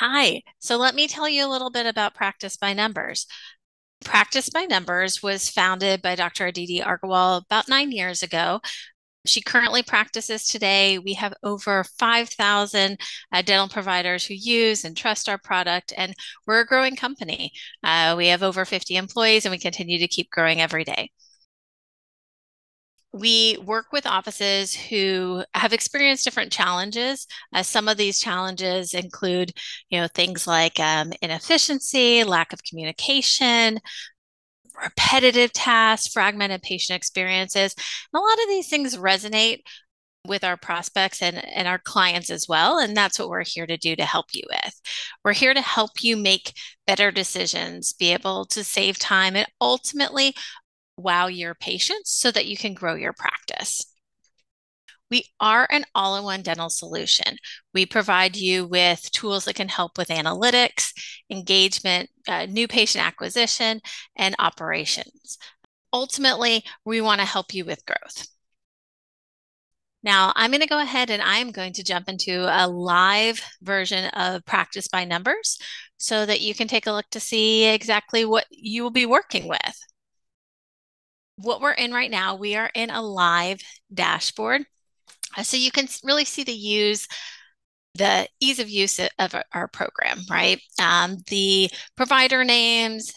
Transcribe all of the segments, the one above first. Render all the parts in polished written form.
Hi. So let me tell you a little bit about Practice by Numbers. Practice by Numbers was founded by Dr. Aditi Agarwal about 9 years ago. She currently practices today. We have over 5,000 dental providers who use and trust our product, and we're a growing company. We have over 50 employees, and we continue to keep growing every day. We work with offices who have experienced different challenges. Some of these challenges include, things like inefficiency, lack of communication, repetitive tasks, fragmented patient experiences. And a lot of these things resonate with our prospects and our clients as well. And that's what we're here to do to help you with. We're here to help you make better decisions, be able to save time, and ultimately wow your patients so that you can grow your practice. We are an all-in-one dental solution. We provide you with tools that can help with analytics, engagement, new patient acquisition, and operations. Ultimately, we want to help you with growth. Now, I'm going to go ahead and I'm going to jump into a live version of Practice by Numbers so that you can take a look to see exactly what you will be working with. What we're in right now, we are in a live dashboard. So you can really see the ease of use of our program, right? The provider names,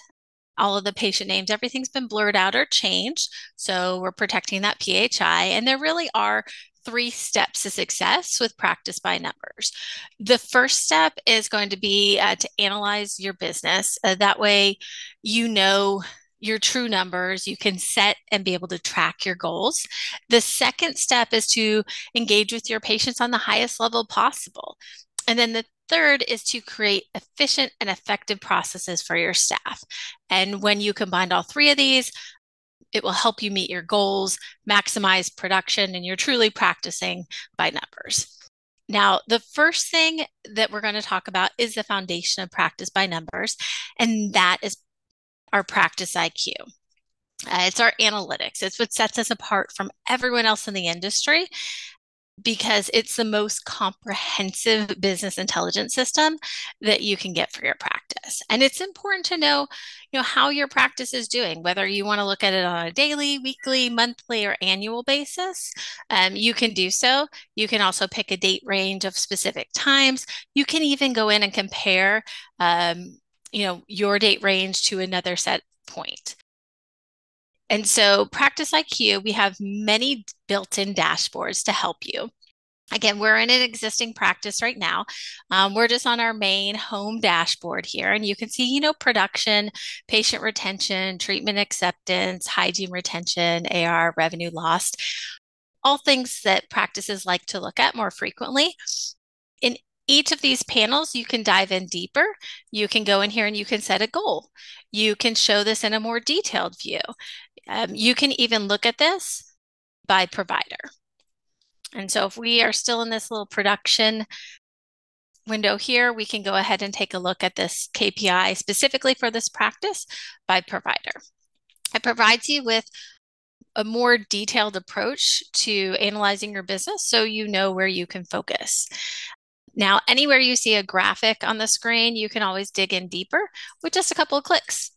all of the patient names, everything's been blurred out or changed. So we're protecting that PHI. And there really are 3 steps to success with Practice by Numbers. The first step is going to be to analyze your business. That way, you know your true numbers. You can set and be able to track your goals. The second step is to engage with your patients on the highest level possible. And then the third is to create efficient and effective processes for your staff. And when you combine all 3 of these, it will help you meet your goals, maximize production, and you're truly practicing by numbers. Now, the first thing that we're going to talk about is the foundation of Practice by Numbers, and that is our Practice IQ. It's our analytics. It's what sets us apart from everyone else in the industry because it's the most comprehensive business intelligence system that you can get for your practice. And it's important to know, how your practice is doing, whether you want to look at it on a daily, weekly, monthly, or annual basis. You can do so. You can also pick a date range of specific times. You can even go in and compare, your date range to another set point. And so Practice IQ, we have many built-in dashboards to help you. Again, we're in an existing practice right now. We're just on our main home dashboard here, and you can see, production, patient retention, treatment acceptance, hygiene retention, AR, revenue lost, all things that practices like to look at more frequently. In each of these panels, you can dive in deeper. You can go in here and you can set a goal. You can show this in a more detailed view. You can even look at this by provider. And so if we are still in this little production window here, we can go ahead and take a look at this KPI specifically for this practice by provider. It provides you with a more detailed approach to analyzing your business so you know where you can focus. Now, anywhere you see a graphic on the screen, you can always dig in deeper with just a couple of clicks.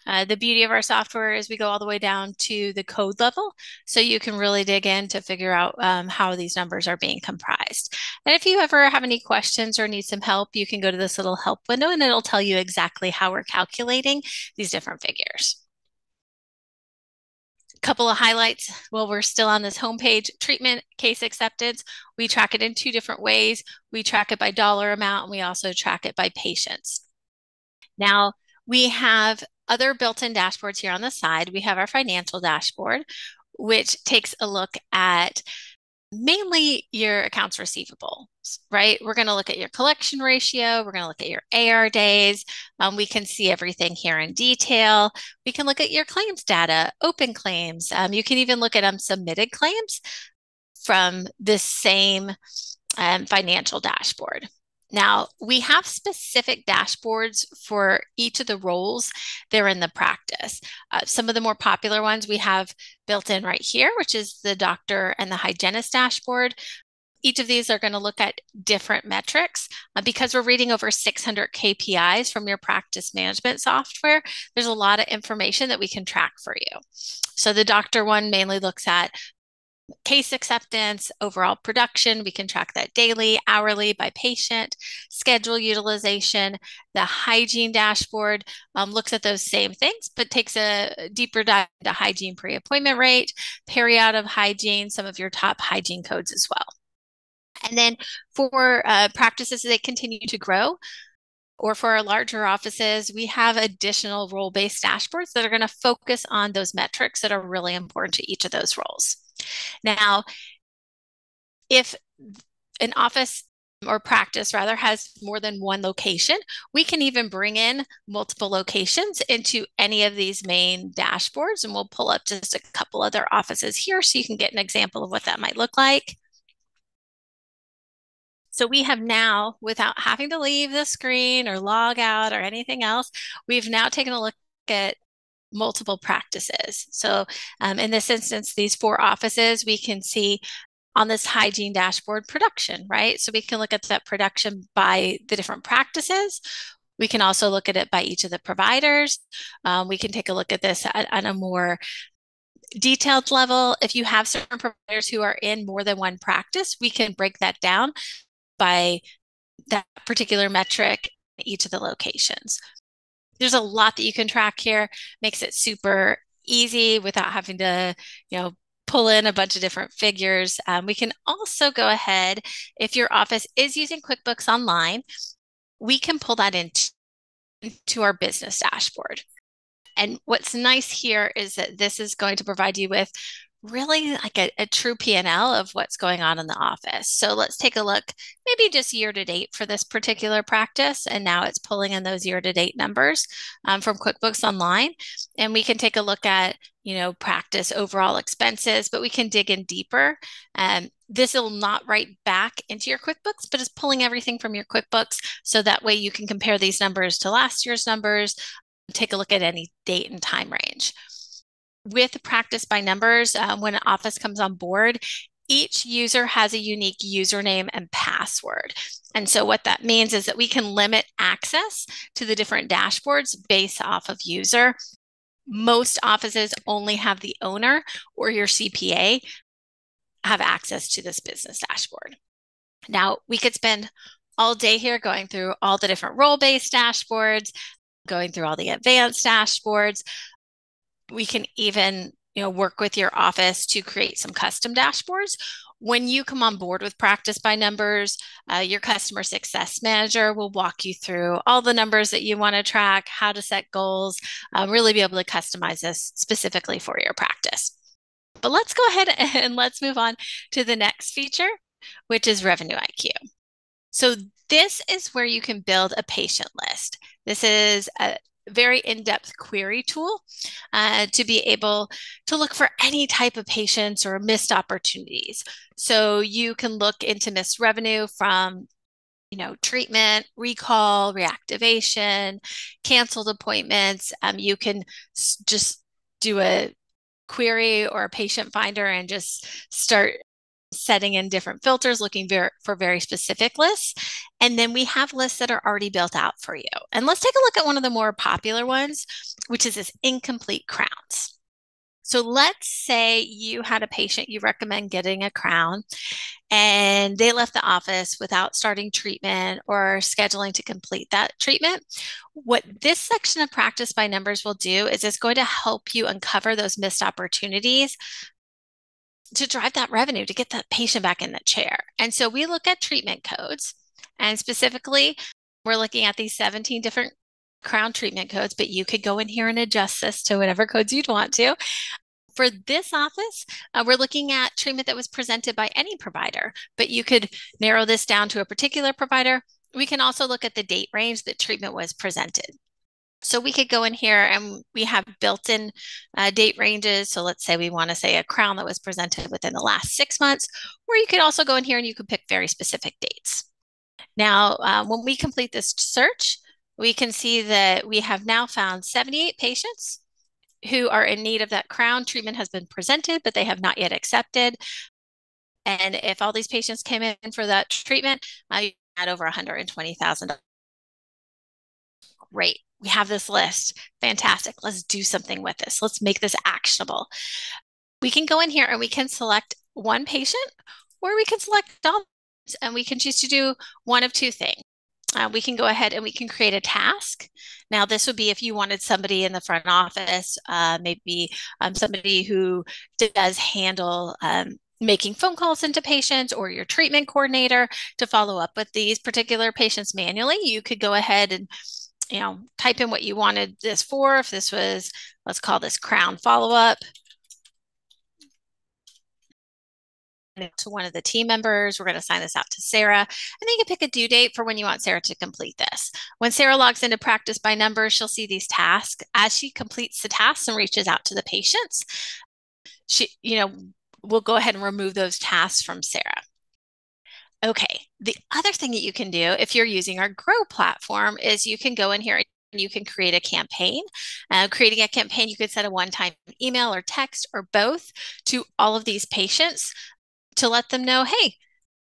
The beauty of our software is we go all the way down to the code level, so you can really dig in to figure out how these numbers are being comprised. And if you ever have any questions or need some help, you can go to this little help window and it'll tell you exactly how we're calculating these different figures. Couple of highlights while we're still on this homepage. Treatment case acceptance, we track it in 2 different ways. We track it by dollar amount, and we also track it by patients. Now, we have other built-in dashboards here on the side. We have our financial dashboard, which takes a look at mainly your accounts receivable, right? We're going to look at your collection ratio. We're going to look at your AR days. We can see everything here in detail. We can look at your claims data, open claims. You can even look at submitted claims from this same financial dashboard. Now, we have specific dashboards for each of the roles they're in the practice. Some of the more popular ones we have built in right here, which is the doctor and the hygienist dashboard. Each of these are going to look at different metrics. Because we're reading over 600 KPIs from your practice management software. There's a lot of information that we can track for you. So the doctor one mainly looks at case acceptance, overall production. We can track that daily, hourly by patient, schedule utilization. The hygiene dashboard looks at those same things, but takes a deeper dive into hygiene pre-appointment rate, period of hygiene, some of your top hygiene codes as well. And then for practices that continue to grow, or for our larger offices, we have additional role-based dashboards that are going to focus on those metrics that are really important to each of those roles. Now, if an office or practice rather has more than one location, we can even bring in multiple locations into any of these main dashboards, and we'll pull up just a couple other offices here so you can get an example of what that might look like. So we have now, without having to leave the screen or log out or anything else, we've now taken a look at multiple practices. So in this instance, these 4 offices, we can see on this hygiene dashboard production, right? So we can look at that production by the different practices. We can also look at it by each of the providers. We can take a look at this at a more detailed level. If you have certain providers who are in more than one practice, we can break that down by that particular metric in each of the locations. There's a lot that you can track here, makes it super easy without having to, pull in a bunch of different figures. We can also go ahead, if your office is using QuickBooks Online, we can pull that into our business dashboard. And what's nice here is that this is going to provide you with really like a true P&L of what's going on in the office. So let's take a look, maybe just year to date for this particular practice. And now it's pulling in those year to date numbers from QuickBooks Online. And we can take a look at, practice overall expenses, but we can dig in deeper. This will not write back into your QuickBooks, but it's pulling everything from your QuickBooks. So that way you can compare these numbers to last year's numbers, take a look at any date and time range. With practice by numbers, when an office comes on board, each user has a unique username and password. And so what that means is that we can limit access to the different dashboards based off of user. Most offices only have the owner or your CPA have access to this business dashboard. Now, we could spend all day here going through all the different role-based dashboards, going through all the advanced dashboards. We can even, work with your office to create some custom dashboards. When you come on board with Practice by Numbers, your customer success manager will walk you through all the numbers that you want to track, how to set goals, really be able to customize this specifically for your practice. But let's go ahead and let's move on to the next feature, which is Revenue IQ. So this is where you can build a patient list. This is a very in-depth query tool to be able to look for any type of patients or missed opportunities. So you can look into missed revenue from, treatment, recall, reactivation, canceled appointments. You can just do a query or a patient finder and just start setting in different filters, looking for very specific lists. And then we have lists that are already built out for you. And let's take a look at one of the more popular ones, which is this incomplete crowns. So let's say you had a patient you recommend getting a crown and they left the office without starting treatment or scheduling to complete that treatment. What this section of Practice by Numbers will do is it's going to help you uncover those missed opportunities to drive that revenue, to get that patient back in the chair. And so we look at treatment codes, and specifically, we're looking at these 17 different crown treatment codes, but you could go in here and adjust this to whatever codes you'd want to. For this office, we're looking at treatment that was presented by any provider, but you could narrow this down to a particular provider. We can also look at the date range that treatment was presented. So we could go in here and we have built-in date ranges. So let's say we want to say a crown that was presented within the last 6 months, or you could also go in here and you could pick very specific dates. Now, when we complete this search, we can see that we have now found 78 patients who are in need of that crown. Treatment has been presented, but they have not yet accepted. And if all these patients came in for that treatment, you had over $120,000. Great. We have this list. Fantastic. Let's do something with this. Let's make this actionable. We can go in here and we can select one patient, or we can select all, and we can choose to do one of two things. We can go ahead and we can create a task. Now, this would be if you wanted somebody in the front office, maybe somebody who does handle making phone calls into patients, or your treatment coordinator to follow up with these particular patients manually. You could go ahead and type in what you wanted this for. If this was, let's call this crown follow-up. To one of the team members. We're going to assign this out to Sarah. And then you can pick a due date for when you want Sarah to complete this. When Sarah logs into Practice by Numbers, she'll see these tasks. As she completes the tasks and reaches out to the patients, we'll go ahead and remove those tasks from Sarah. Okay, the other thing that you can do if you're using our Grow platform is you can go in here and you can create a campaign. Creating a campaign, you could set a one-time email or text or both to all of these patients to let them know, hey,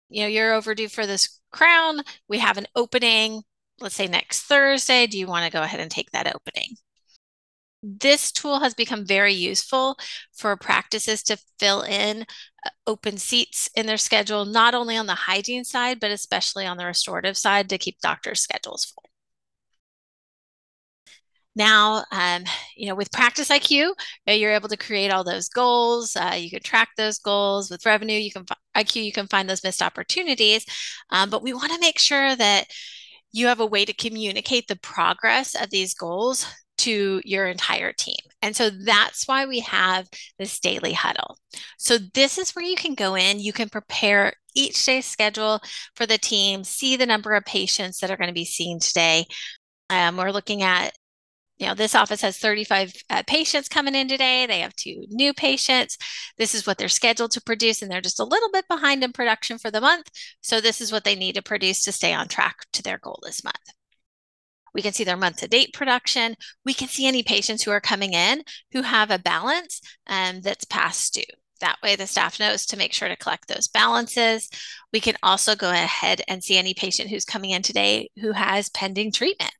you're overdue for this crown. We have an opening, let's say next Thursday. Do you want to go ahead and take that opening? This tool has become very useful for practices to fill in open seats in their schedule, not only on the hygiene side, but especially on the restorative side to keep doctors' schedules full. Now, with Practice IQ, you're able to create all those goals. You can track those goals with revenue. IQ, you can find those missed opportunities. But we want to make sure that you have a way to communicate the progress of these goals to your entire team. And so that's why we have this daily huddle. So this is where you can go in, you can prepare each day's schedule for the team, see the number of patients that are going to be seen today. We're looking at this office has 35 patients coming in today. They have 2 new patients. This is what they're scheduled to produce, and they're just a little bit behind in production for the month. So this is what they need to produce to stay on track to their goal this month. We can see their month-to-date production. We can see any patients who are coming in who have a balance that's past due. That way the staff knows to make sure to collect those balances. We can also go ahead and see any patient who's coming in today who has pending treatment.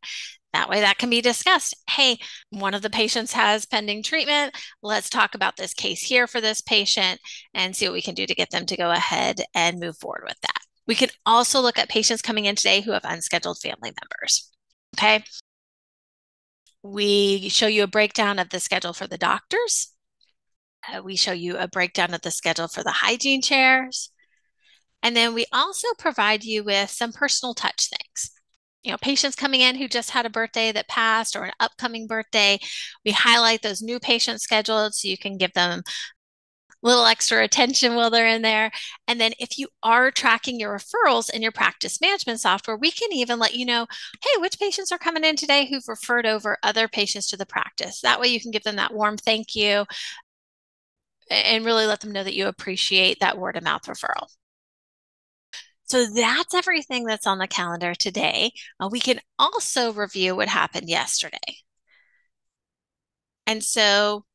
That way that can be discussed. Hey, one of the patients has pending treatment. Let's talk about this case here for this patient and see what we can do to get them to go ahead and move forward with that. We can also look at patients coming in today who have unscheduled family members. Okay. We show you a breakdown of the schedule for the doctors. We show you a breakdown of the schedule for the hygiene chairs. And then we also provide you with some personal touch things. Patients coming in who just had a birthday that passed or an upcoming birthday, we highlight those new patients scheduled so you can give them a little extra attention while they're in there. And then if you are tracking your referrals in your practice management software, we can even let you know, hey, which patients are coming in today who've referred over other patients to the practice. That way you can give them that warm thank you and really let them know that you appreciate that word of mouth referral. So that's everything that's on the calendar today. We can also review what happened yesterday. And so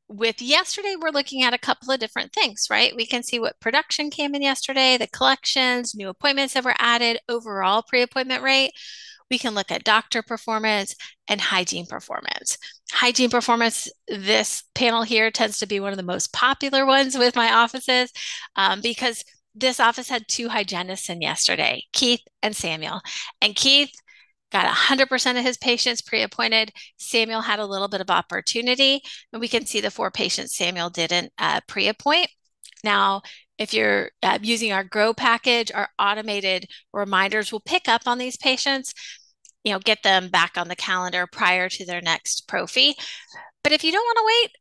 with yesterday, we're looking at a couple of different things, right? We can see what production came in yesterday, the collections, new appointments that were added, overall pre-appointment rate. We can look at doctor performance and hygiene performance. Hygiene performance, this panel here tends to be one of the most popular ones with my offices because this office had 2 hygienists in yesterday, Keith and Samuel. And Keith got 100% of his patients pre-appointed. Samuel had a little bit of opportunity, and we can see the 4 patients Samuel didn't pre-appoint. Now, if you're using our Grow package, our automated reminders will pick up on these patients, get them back on the calendar prior to their next prophy. But if you don't want to wait,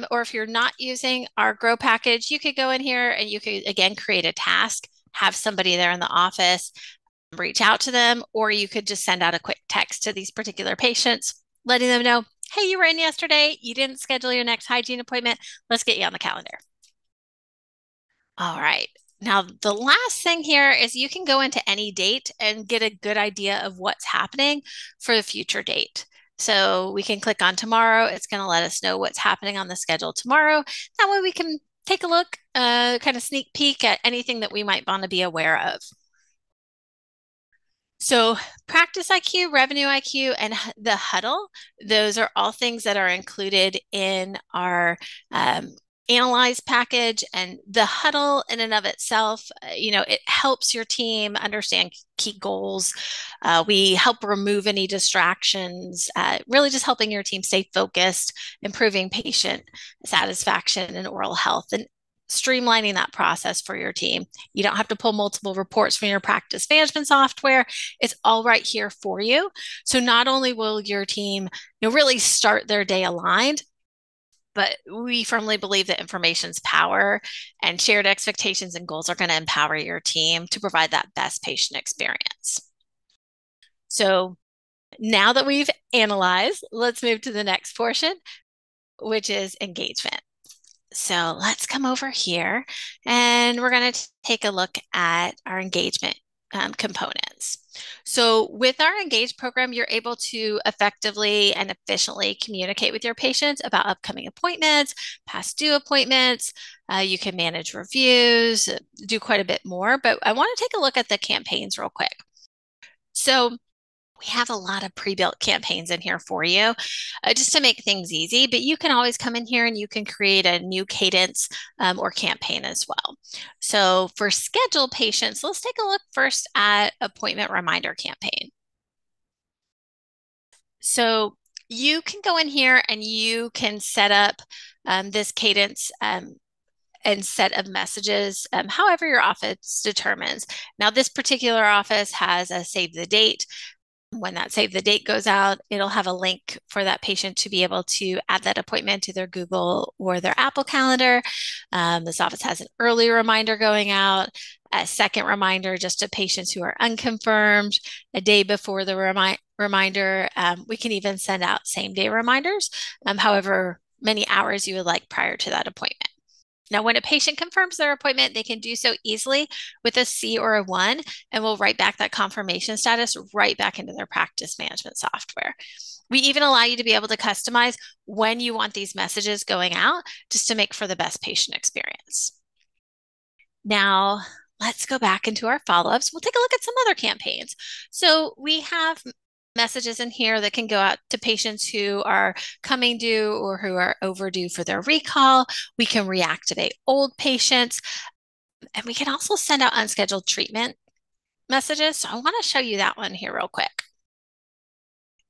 or if you're not using our Grow package, you could go in here and you could, again, create a task, have somebody there in the office, reach out to them, or you could just send out a quick text to these particular patients, letting them know, hey, you were in yesterday, you didn't schedule your next hygiene appointment, let's get you on the calendar. All right. Now, the last thing here is you can go into any date and get a good idea of what's happening for the future date. So we can click on tomorrow. It's going to let us know what's happening on the schedule tomorrow. That way we can take a look kind of sneak peek at anything that we might want to be aware of. So, practice IQ, revenue IQ, and the huddle, those are all things that are included in our analyze package. And the huddle, in and of itself, it helps your team understand key goals. We help remove any distractions, really just helping your team stay focused, improving patient satisfaction and oral health. And streamlining that process for your team. You don't have to pull multiple reports from your practice management software. It's all right here for you. So not only will your team, really start their day aligned, but we firmly believe that information's power and shared expectations and goals are going to empower your team to provide that best patient experience. So now that we've analyzed, let's move to the next portion, which is engagement. So let's come over here and we're going to take a look at our engagement components. So with our Engage program, you're able to effectively and efficiently communicate with your patients about upcoming appointments, past due appointments. You can manage reviews, do quite a bit more, but I want to take a look at the campaigns real quick. So we have a lot of pre-built campaigns in here for you just to make things easy, but you can always come in here and you can create a new cadence or campaign as well. So for scheduled patients, let's take a look first at appointment reminder campaign. So you can go in here and you can set up this cadence and set of messages, however your office determines. Now, this particular office has a save the date. When that save the date goes out, it'll have a link for that patient to be able to add that appointment to their Google or their Apple Calendar. This office has an early reminder going out, a second reminder just to patients who are unconfirmed, a day before the reminder. We can even send out same day reminders, however many hours you would like prior to that appointment. Now, when a patient confirms their appointment, they can do so easily with a C or a 1, and we'll write back that confirmation status right back into their practice management software. We even allow you to be able to customize when you want these messages going out just to make for the best patient experience. Now, let's go back into our follow-ups. We'll take a look at some other campaigns. So we have messages in here that can go out to patients who are coming due or who are overdue for their recall. We can reactivate old patients, and we can also send out unscheduled treatment messages. So I want to show you that one here real quick.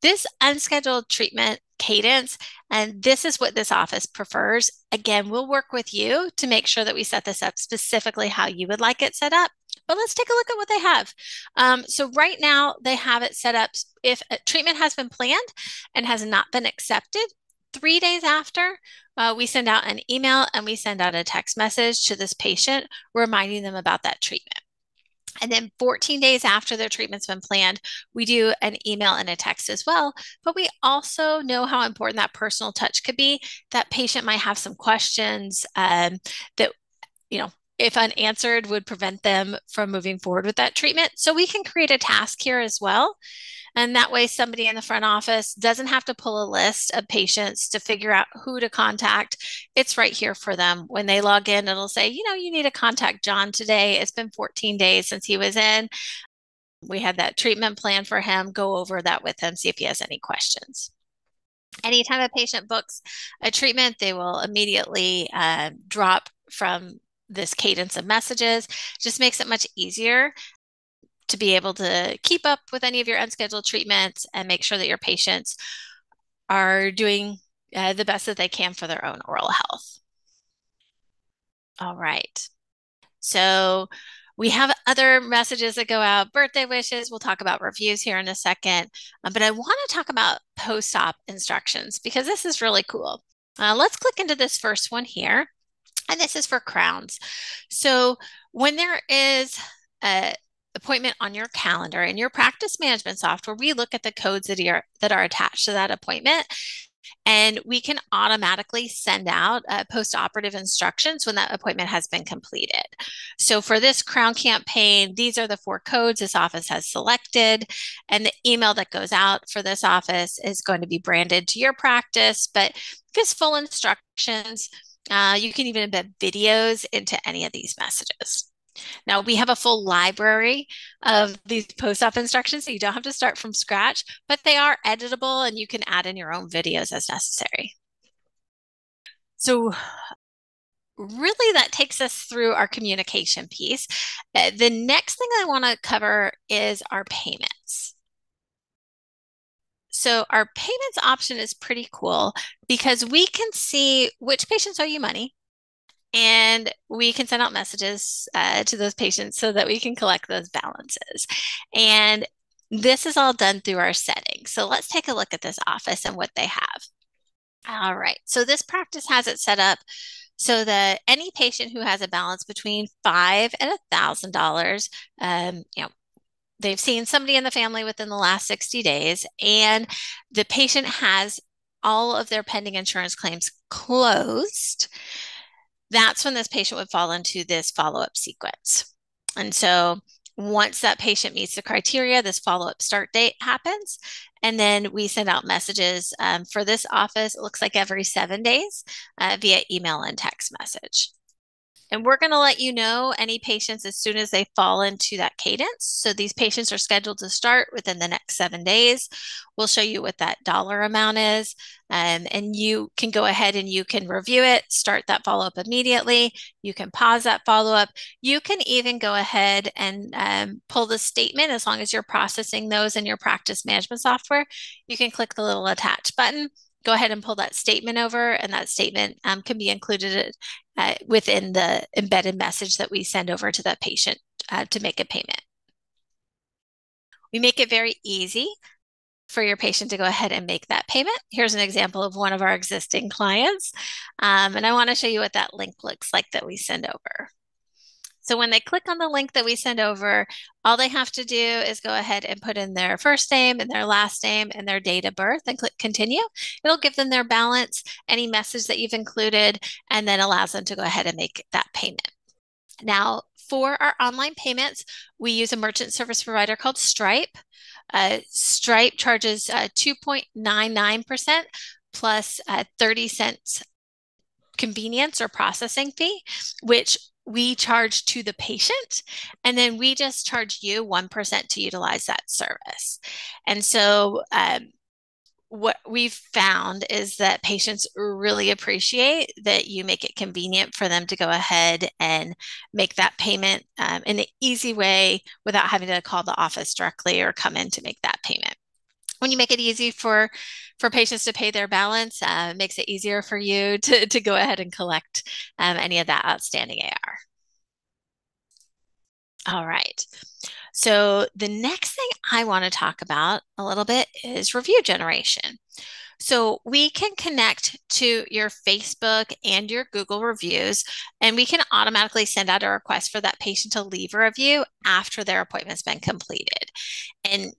This unscheduled treatment cadence, and this is what this office prefers. Again, we'll work with you to make sure that we set this up specifically how you would like it set up. But let's take a look at what they have. So right now they have it set up if a treatment has been planned and has not been accepted, 3 days after, we send out an email and we send out a text message to this patient reminding them about that treatment. And then 14 days after their treatment's been planned, we do an email and a text as well. But we also know how important that personal touch could be. That patient might have some questions that, if unanswered, would prevent them from moving forward with that treatment. So we can create a task here as well. And that way, somebody in the front office doesn't have to pull a list of patients to figure out who to contact. It's right here for them. When they log in, it'll say, you need to contact John today. It's been 14 days since he was in. We had that treatment plan for him. Go over that with him, see if he has any questions. Anytime a patient books a treatment, they will immediately drop from this cadence of messages. Just makes it much easier to be able to keep up with any of your unscheduled treatments and make sure that your patients are doing the best that they can for their own oral health. All right. So we have other messages that go out, birthday wishes. We'll talk about reviews here in a second. But I want to talk about post-op instructions because this is really cool. Let's click into this first one here. And this is for crowns. So when there is a appointment on your calendar in your practice management software, we look at the codes that are attached to that appointment, and we can automatically send out post-operative instructions when that appointment has been completed. So for this crown campaign, these are the 4 codes this office has selected, and the email that goes out for this office is going to be branded to your practice, but gives full instructions You can even embed videos into any of these messages. Now, we have a full library of these post-op instructions, so you don't have to start from scratch, but they are editable and you can add in your own videos as necessary. So really that takes us through our communication piece. The next thing I want to cover is our payments. So our payments option is pretty cool because we can see which patients owe you money and we can send out messages to those patients so that we can collect those balances. And this is all done through our settings. So let's take a look at this office and what they have. All right. So this practice has it set up so that any patient who has a balance between $5 and $1,000, they've seen somebody in the family within the last 60 days, and the patient has all of their pending insurance claims closed, that's when this patient would fall into this follow-up sequence. And so once that patient meets the criteria, this follow-up start date happens. And then we send out messages for this office, it looks like every 7 days via email and text message. And we're going to let you know any patients as soon as they fall into that cadence. So these patients are scheduled to start within the next 7 days. We'll show you what that dollar amount is. And you can go ahead and you can review it, start that follow-up immediately. You can pause that follow-up. You can even go ahead and pull the statement as long as you're processing those in your practice management software. You can click the little attach button, go ahead and pull that statement over, and that statement can be included within the embedded message that we send over to the patient to make a payment. We make it very easy for your patient to go ahead and make that payment. Here's an example of one of our existing clients. And I want to show you what that link looks like that we send over. So when they click on the link that we send over, all they have to do is go ahead and put in their first name and their last name and their date of birth and click continue. It'll give them their balance, any message that you've included, and then allows them to go ahead and make that payment. Now, for our online payments, we use a merchant service provider called Stripe. Stripe charges 2.99% plus 30 cents convenience or processing fee, which we charge to the patient, and then we just charge you 1% to utilize that service. And so what we've found is that patients really appreciate that you make it convenient for them to go ahead and make that payment in an easy way without having to call the office directly or come in to make that payment. When you make it easy for patients to pay their balance, it makes it easier for you to go ahead and collect any of that outstanding AR. All right. So the next thing I want to talk about a little bit is review generation. So we can connect to your Facebook and your Google reviews, and we can automatically send out a request for that patient to leave a review after their appointment's been completed. And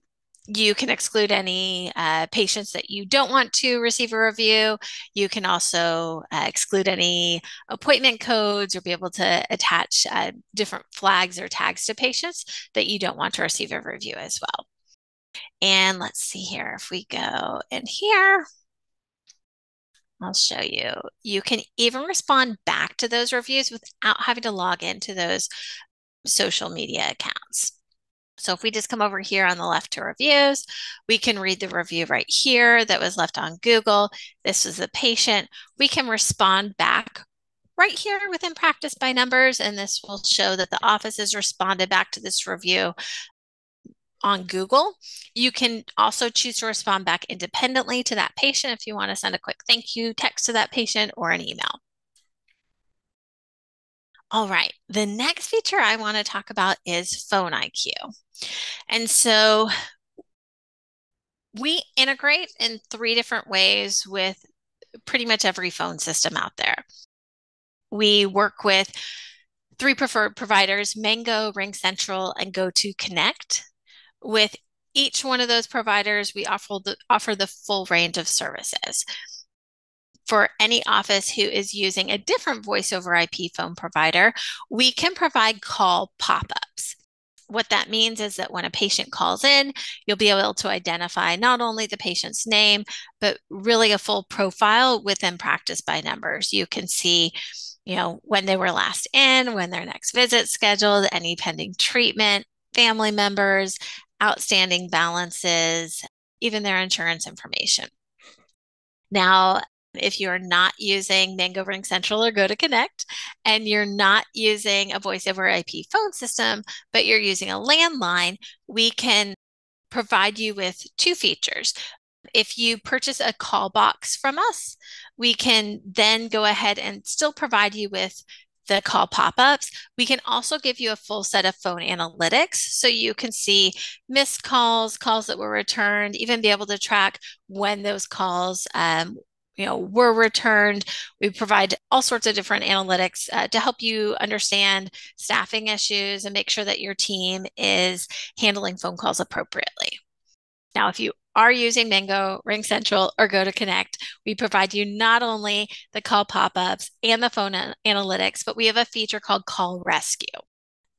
you can exclude any patients that you don't want to receive a review. You can also exclude any appointment codes or be able to attach different flags or tags to patients that you don't want to receive a review as well. And let's see here, if we go in here, I'll show you. You can even respond back to those reviews without having to log into those social media accounts. So if we just come over here on the left to reviews, we can read the review right here that was left on Google. This was the patient. We can respond back right here within Practice by Numbers, and this will show that the office has responded back to this review on Google. You can also choose to respond back independently to that patient if you want to send a quick thank you text to that patient or an email. All right, the next feature I want to talk about is Phone IQ. And so we integrate in 3 different ways with pretty much every phone system out there. We work with 3 preferred providers, Mango, RingCentral, and GoToConnect. With each one of those providers, we offer the full range of services. For any office who is using a different voice over IP phone provider, we can provide call pop-ups. What that means is that when a patient calls in, you'll be able to identify not only the patient's name, but really a full profile within Practice by Numbers. You can see, when they were last in, when their next visit scheduled, any pending treatment, family members, outstanding balances, even their insurance information. Now, if you're not using Mango Ring Central or Go to Connect, and you're not using a voice over IP phone system, but you're using a landline, we can provide you with two features. If you purchase a call box from us, we can then go ahead and still provide you with the call pop-ups. We can also give you a full set of phone analytics so you can see missed calls, calls that were returned, even be able to track when those calls were returned. We provide all sorts of different analytics to help you understand staffing issues and make sure that your team is handling phone calls appropriately. Now, if you are using Mango, Ring Central, or Go to Connect, we provide you not only the call pop-ups and the phone analytics, but we have a feature called Call Rescue.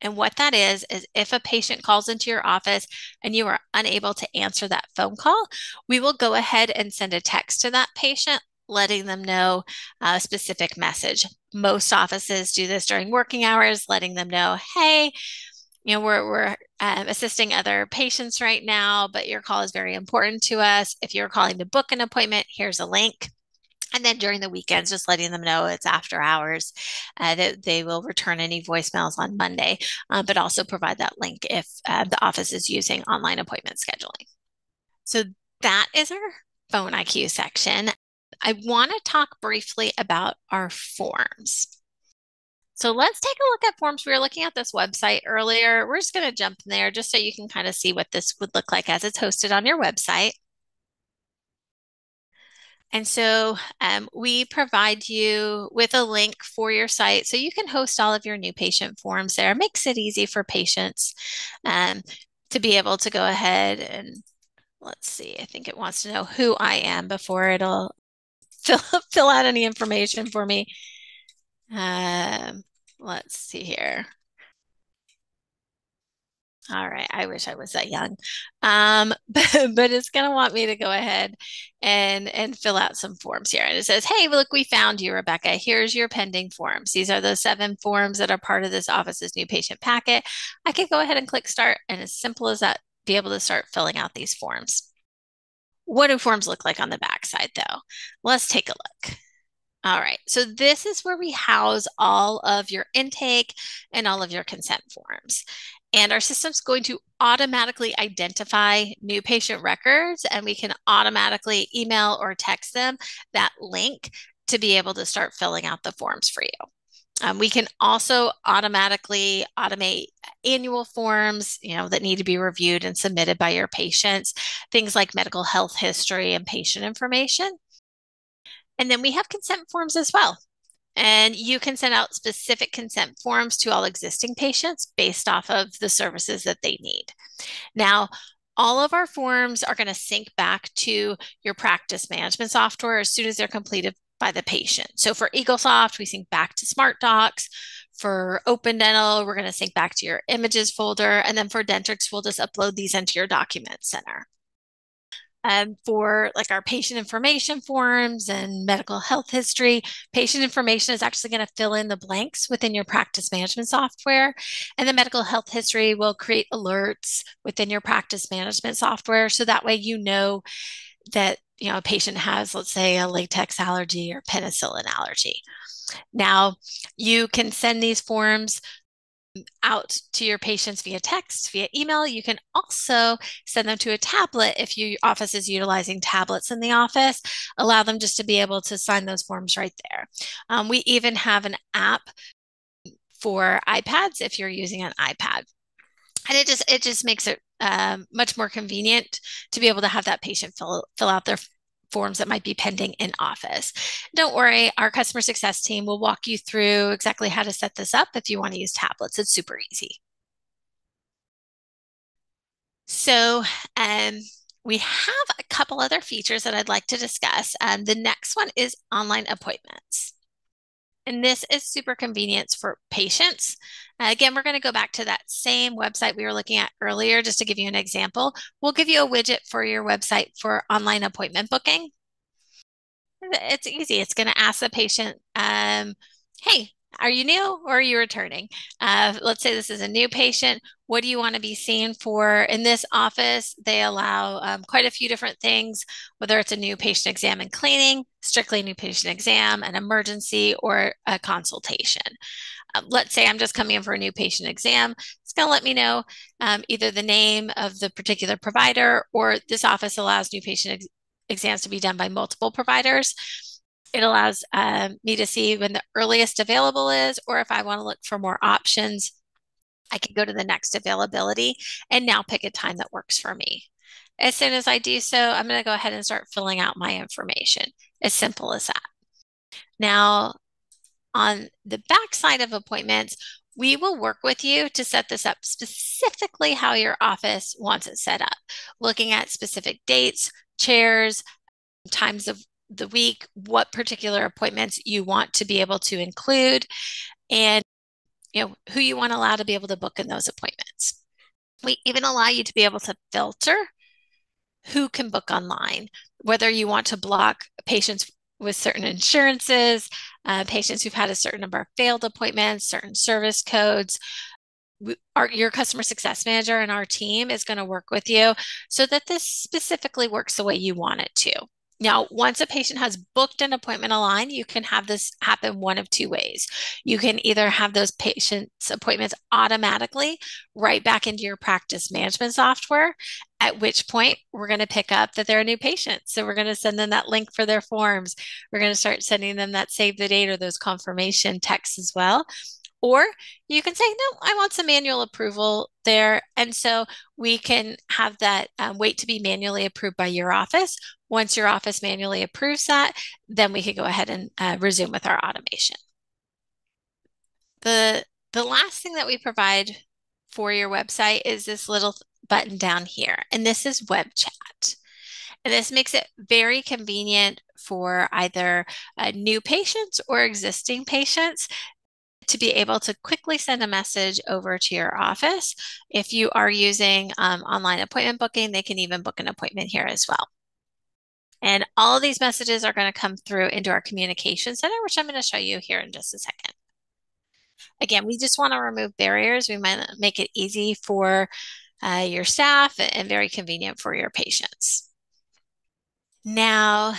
And what that is if a patient calls into your office and you are unable to answer that phone call, we will go ahead and send a text to that patient, letting them know a specific message. Most offices do this during working hours, letting them know, hey, we're assisting other patients right now, but your call is very important to us. If you're calling to book an appointment, here's a link. And then during the weekends, just letting them know it's after hours, that they will return any voicemails on Monday, but also provide that link if the office is using online appointment scheduling. So that is our phone IQ section. I want to talk briefly about our forms. So let's take a look at forms. We were looking at this website earlier. We're just going to jump in there just so you can kind of see what this would look like as it's hosted on your website. And so we provide you with a link for your site so you can host all of your new patient forms there. It makes it easy for patients to be able to go ahead and let's see, I think it wants to know who I am before it'll fill out any information for me. Let's see here. All right, I wish I was that young. But it's going to want me to go ahead and fill out some forms here. And it says, hey, look, we found you, Rebecca. Here's your pending forms. These are the 7 forms that are part of this office's new patient packet. I could go ahead and click start, and as simple as that, be able to start filling out these forms. What do forms look like on the backside, though? Let's take a look. All right, so this is where we house all of your intake and all of your consent forms. And our system's going to automatically identify new patient records, and we can automatically email or text them that link to be able to start filling out the forms for you. We can also automatically automate annual forms, that need to be reviewed and submitted by your patients, things like medical health history and patient information. And then we have consent forms as well. And you can send out specific consent forms to all existing patients based off of the services that they need. Now, all of our forms are going to sync back to your practice management software as soon as they're completed by the patient. So for EagleSoft, we sync back to SmartDocs. For Open Dental, we're going to sync back to your images folder. And then for Dentrix, we'll just upload these into your document center. For like our patient information forms and medical health history, patient information is actually going to fill in the blanks within your practice management software. And the medical health history will create alerts within your practice management software. So that way, that, a patient has, let's say, a latex allergy or penicillin allergy. Now, you can send these forms out to your patients via text, via email. You can also send them to a tablet if your office is utilizing tablets in the office. Allow them just to be able to sign those forms right there. We even have an app for iPads if you're using an iPad. And it just makes it much more convenient to be able to have that patient fill out their forms that might be pending in office. Don't worry, our customer success team will walk you through exactly how to set this up if you want to use tablets. It's super easy. So we have a couple other features that I'd like to discuss. The next one is online appointments. And this is super convenient for patients. Again, we're going to go back to that same website we were looking at earlier just to give you an example. We'll give you a widget for your website for online appointment booking. It's easy. It's going to ask the patient, hey, are you new or are you returning? Let's say this is a new patient. What do you want to be seen for? In this office, they allow quite a few different things, whether it's a new patient exam and cleaning, strictly new patient exam, an emergency, or a consultation. Let's say I'm just coming in for a new patient exam. It's going to let me know either the name of the particular provider or this office allows new patient exams to be done by multiple providers. It allows me to see when the earliest available is, or if I want to look for more options, I can go to the next availability and now pick a time that works for me. As soon as I do so, I'm going to go ahead and start filling out my information. As simple as that. Now, on the back side of appointments, we will work with you to set this up specifically how your office wants it set up, looking at specific dates, chairs, times of the week, what particular appointments you want to be able to include, and who you want to allow to be able to book in those appointments. We even allow you to be able to filter who can book online, whether you want to block patients with certain insurances, patients who've had a certain number of failed appointments, certain service codes. Your customer success manager and our team is going to work with you so that this specifically works the way you want it to. Now, once a patient has booked an appointment online, you can have this happen one of two ways. You can either have those patients' appointments automatically right back into your practice management software, at which point we're going to pick up that they're a new patient. So we're going to send them that link for their forms. We're going to start sending them that save the date or those confirmation texts as well. Or you can say, no, I want some manual approval there. And so we can have that wait to be manually approved by your office. Once your office manually approves that, then we can go ahead and resume with our automation. The last thing that we provide for your website is this little button down here, and this is web chat. And this makes it very convenient for either new patients or existing patients to be able to quickly send a message over to your office. If you are using online appointment booking, they can even book an appointment here as well. And all of these messages are going to come through into our communication center, which I'm going to show you here in just a second. Again, we just want to remove barriers. We might make it easy for your staff and very convenient for your patients. Now,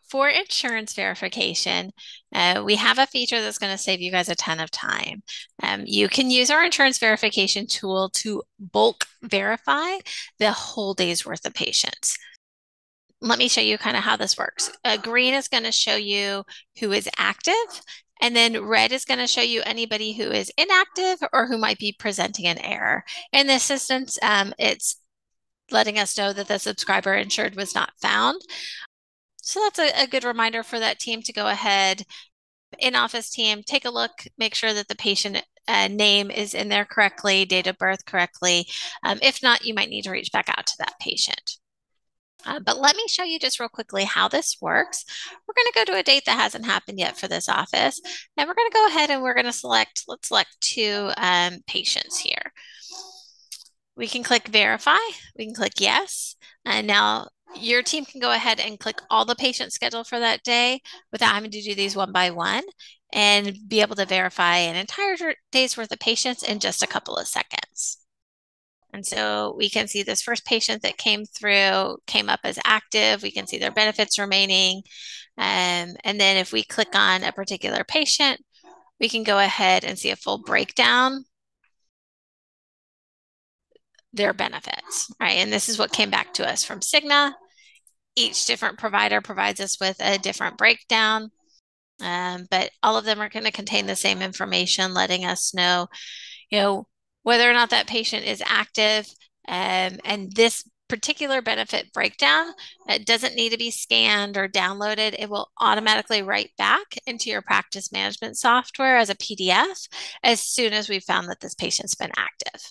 for insurance verification, we have a feature that's going to save you guys a ton of time. You can use our insurance verification tool to bulk verify the whole day's worth of patients. Let me show you kind of how this works. Green is going to show you who is active, and then red is going to show you anybody who is inactive or who might be presenting an error. In this instance, it's letting us know that the subscriber insured was not found. So that's a good reminder for that team to go ahead, in-office team, take a look, make sure that the patient name is in there correctly, date of birth correctly. If not, you might need to reach back out to that patient. But let me show you just real quickly how this works. We're going to go to a date that hasn't happened yet for this office. And we're going to go ahead and we're going to let's select two patients here. We can click verify. We can click yes. And now your team can go ahead and click all the patient schedule for that day without having to do these one by one and be able to verify an entire day's worth of patients in just a couple of seconds. And so we can see this first patient that came through came up as active. We can see their benefits remaining. And then if we click on a particular patient, we can go ahead and see a full breakdown their benefits, right? And this is what came back to us from Cigna. Each different provider provides us with a different breakdown, but all of them are going to contain the same information, letting us know, whether or not that patient is active. And this particular benefit breakdown, it doesn't need to be scanned or downloaded. It will automatically write back into your practice management software as a PDF as soon as we've found that this patient's been active.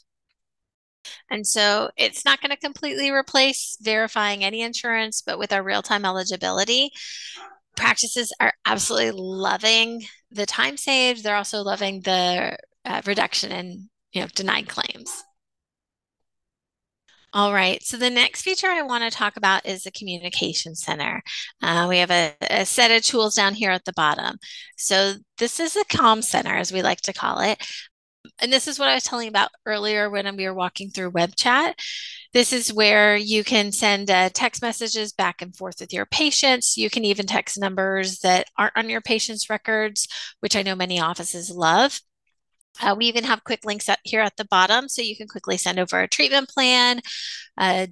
And so it's not going to completely replace verifying any insurance, but with our real-time eligibility, Practices are absolutely loving the time saved. They're also loving the reduction in, denied claims. All right. So the next feature I want to talk about is the communication center. We have a set of tools down here at the bottom. So this is a comm center, as we like to call it. And this is what I was telling you about earlier when we were walking through web chat. This is where you can send text messages back and forth with your patients. You can even text numbers that aren't on your patient's records, which I know many offices love. We even have quick links up here at the bottom, so you can quickly send over a treatment plan,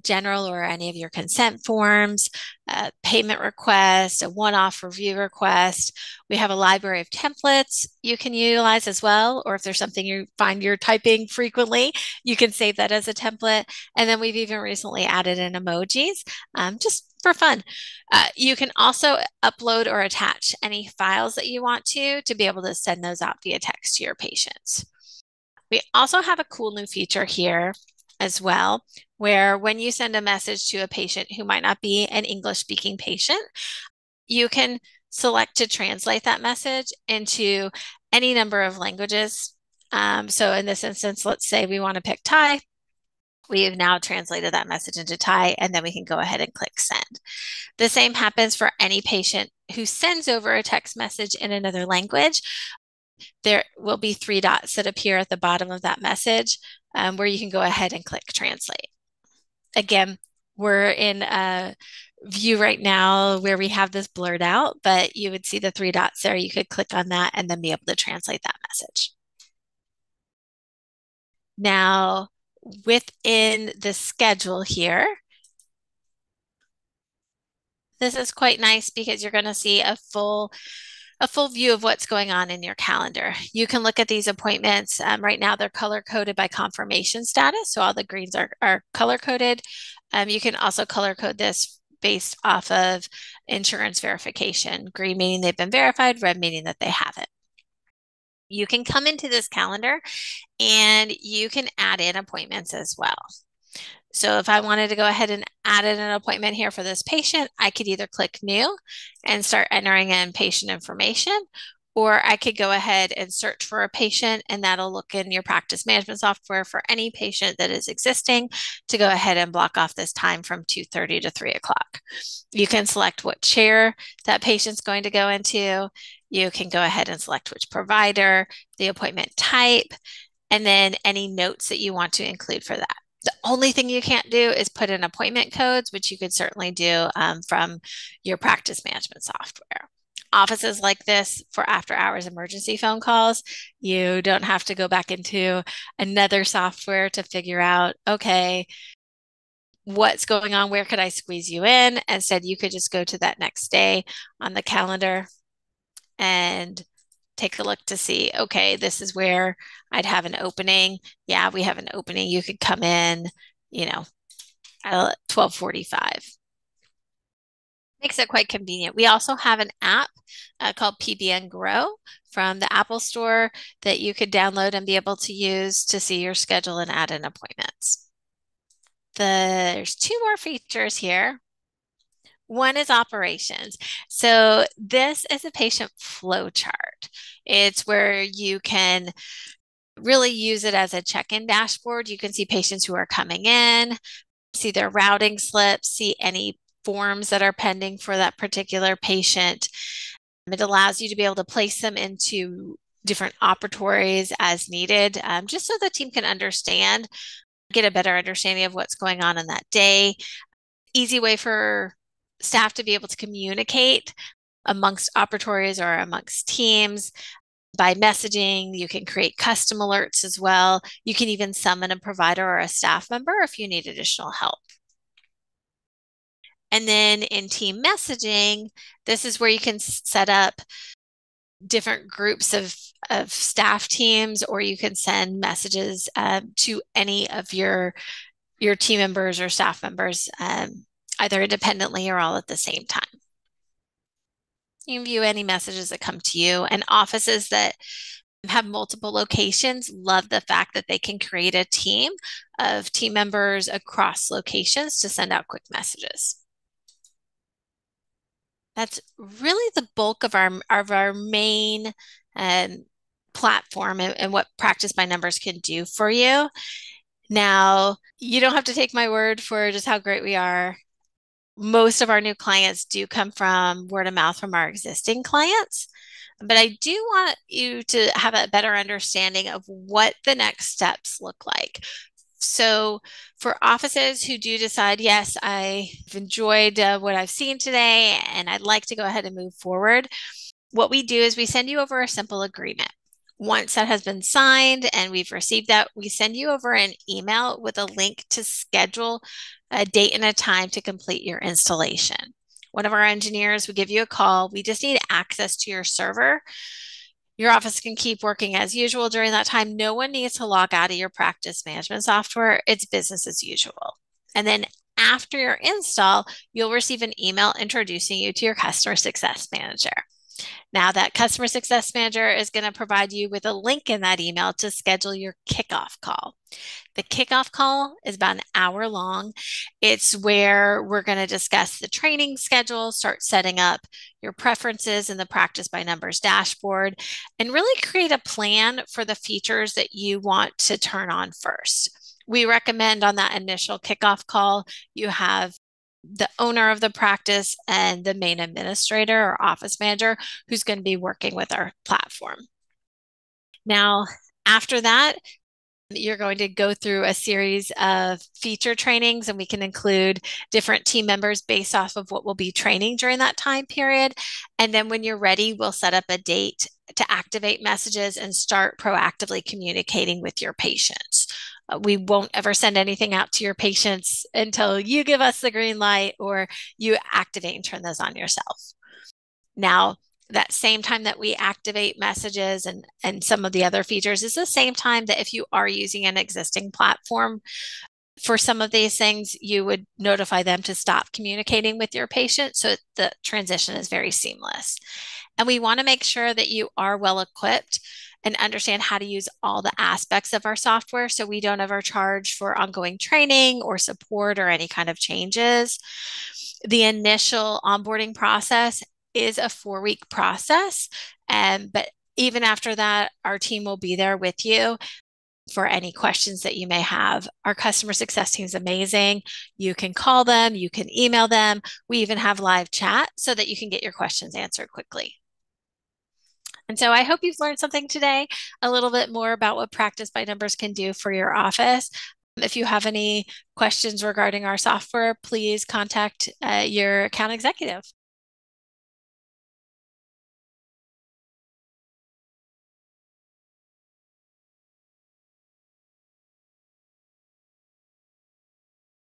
general or any of your consent forms, a payment request, a one-off review request. We have a library of templates you can utilize as well, or if there's something you find you're typing frequently, you can save that as a template. And then we've even recently added in emojis, just for fun. You can also upload or attach any files that you want to be able to send those out via text to your patients. We also have a cool new feature here as well, where when you send a message to a patient who might not be an English speaking patient, you can select to translate that message into any number of languages. So in this instance, let's say we want to pick Thai. We have now translated that message into Thai, and then we can go ahead and click send. The same happens for any patient who sends over a text message in another language. There will be three dots that appear at the bottom of that message where you can go ahead and click translate. Again, we're in a view right now where we have this blurred out, but you would see the three dots there. You could click on that and then be able to translate that message. Now, within the schedule here, this is quite nice because you're going to see a full view of what's going on in your calendar. You can look at these appointments. Right now, they're color coded by confirmation status. So all the greens are color coded. You can also color code this based off of insurance verification. Green meaning they've been verified, red meaning that they haven't. You can come into this calendar and you can add in appointments as well. So if I wanted to go ahead and add in an appointment here for this patient, I could either click new and start entering in patient information, or I could go ahead and search for a patient, and that'll look in your practice management software for any patient that is existing to go ahead and block off this time from 2:30 to 3 o'clock. You can select what chair that patient's going to go into. You can go ahead and select which provider, the appointment type, and then any notes that you want to include for that. The only thing you can't do is put in appointment codes, which you could certainly do from your practice management software. Offices like this for after hours emergency phone calls, you don't have to go back into another software to figure out, okay, what's going on? Where could I squeeze you in? Instead, you could just go to that next day on the calendar and take a look to see, okay, this is where I'd have an opening. Yeah, we have an opening. You could come in, at 12:45. Makes it quite convenient. We also have an app called PBN Grow from the Apple Store that you could download and be able to use to see your schedule and add in appointments. There's two more features here. One is operations. So this is a patient flow chart. It's where you can really use it as a check-in dashboard. You can see patients who are coming in, see their routing slips, see any forms that are pending for that particular patient. It allows you to be able to place them into different operatories as needed, just so the team can understand, get a better understanding of what's going on in that day. Easy way for staff to be able to communicate amongst operatories or amongst teams by messaging. You can create custom alerts as well. You can even summon a provider or a staff member if you need additional help. And then in team messaging, this is where you can set up different groups of staff teams, or you can send messages to any of your team members or staff members, either independently or all at the same time. You can view any messages that come to you, and offices that have multiple locations love the fact that they can create a team of team members across locations to send out quick messages. That's really the bulk of our main um, platform and what Practice by Numbers can do for you. Now, you don't have to take my word for just how great we are. Most of our new clients do come from word of mouth from our existing clients. But I do want you to have a better understanding of what the next steps look like. So, for offices who do decide, yes, I've enjoyed what I've seen today and I'd like to go ahead and move forward, what we do is we send you over a simple agreement. Once that has been signed and we've received that, we send you over an email with a link to schedule a date and a time to complete your installation. One of our engineers will give you a call. We just need access to your server. Your office can keep working as usual during that time. No one needs to log out of your practice management software. It's business as usual. And then after your install, you'll receive an email introducing you to your customer success manager. Now, that customer success manager is going to provide you with a link in that email to schedule your kickoff call. The kickoff call is about an hour long. It's where we're going to discuss the training schedule, start setting up your preferences in the Practice by Numbers dashboard, and really create a plan for the features that you want to turn on first. We recommend on that initial kickoff call, you have the owner of the practice and the main administrator or office manager who's going to be working with our platform. Now, after that, you're going to go through a series of feature trainings, and we can include different team members based off of what we'll be training during that time period. And then when you're ready, we'll set up a date to activate messages and start proactively communicating with your patients. We won't ever send anything out to your patients until you give us the green light or you activate and turn those on yourself. Now, that same time that we activate messages and some of the other features is the same time that if you are using an existing platform for some of these things, you would notify them to stop communicating with your patient so the transition is very seamless. And we want to make sure that you are well equipped and understand how to use all the aspects of our software so we don't ever charge for ongoing training or support or any kind of changes. The initial onboarding process is a 4-week process, but even after that, our team will be there with you for any questions that you may have. Our customer success team is amazing. You can call them, you can email them. We even have live chat so that you can get your questions answered quickly. And so I hope you've learned something today, a little bit more about what Practice by Numbers can do for your office. If you have any questions regarding our software, please contact your account executive.